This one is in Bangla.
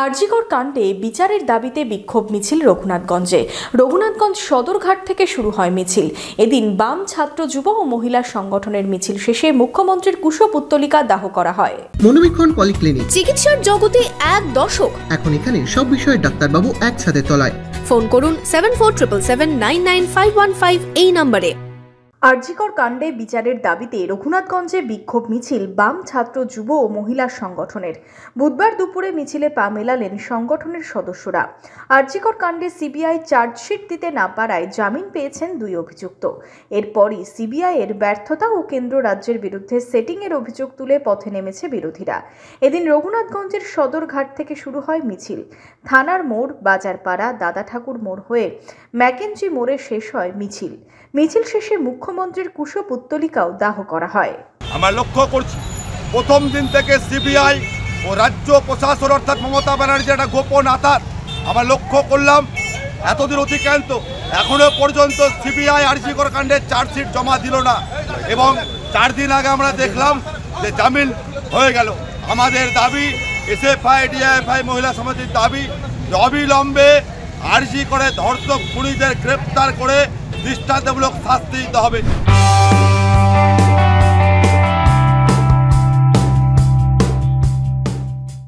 আরজিকর কাণ্ডে বিচারের দাবিতে বিক্ষোভ মিছিল রঘুনাথগঞ্জে। রঘুনাথগঞ্জ সদরঘাট থেকে শুরু হয় মিছিল। এদিন বাম, ছাত্র, যুব ও মহিলা সংগঠনের মিছিল শেষে মুখ্যমন্ত্রীর কুশপুত্তলিকা দাহ করা হয়। মনোবীক্ষণ পলিক্লিনিক, চিকিৎসার জগতে এক দশক। এখন এখানে সব বিষয়ে ডাক্তারবাবু একসাথে তলায়। ফোন করুন 7477799515 এই নম্বরে। আরজিকর কাণ্ডে বিচারের দাবিতে রঘুনাথগঞ্জে বিক্ষোভ মিছিল বাম, ছাত্র, যুব ও মহিলা সংগঠনের। বুধবার দুপুরে মিছিলে পা মেলালেন সংগঠনের সদস্যরা। আরজিকর কাণ্ডে সিবিআই চার্জশিট দিতে না পারায় জামিন পেয়েছেন দুই অভিযুক্ত। এরপরই সিবিআই এর ব্যর্থতা ও কেন্দ্র রাজ্যের বিরুদ্ধে সেটিংয়ের অভিযোগ তুলে পথে নেমেছে বিরোধীরা। এদিন রঘুনাথগঞ্জের সদরঘাট থেকে শুরু হয় মিছিল। থানার মোড়, বাজারপাড়া, দাদা ঠাকুর মোড় হয়ে ম্যাকেঞ্জি মোড়ে শেষ হয় মিছিল। মিছিল শেষে মুখ্যমন্ত্রীর কুশপুত্তলিকাও দাহ করা হয়। আমরা লক্ষ্য করছি প্রথম দিন থেকে সিবিআই ও রাজ্য প্রশাসন অর্থাৎ মমতা ব্যানার্জির একটা গোপন আতার আমরা লক্ষ্য করলাম। এতদিন অতিক্রান্ত এখনো পর্যন্ত সিবিআই আরজিকর কাণ্ডের চার্জশিট জমা দিল না এবং 4 দিন আগে আমরা দেখলাম যে জামিন হয়ে গেল। আমাদের দাবি, এসএফআই, ডিএফআই মহিলা সমিতির দাবি, অবিলম্বে আরজিকরে ধর্ষক খুনিদের গ্রেপ্তার করে দৃষ্টান্তমূলক শাস্তি দিতে হবে।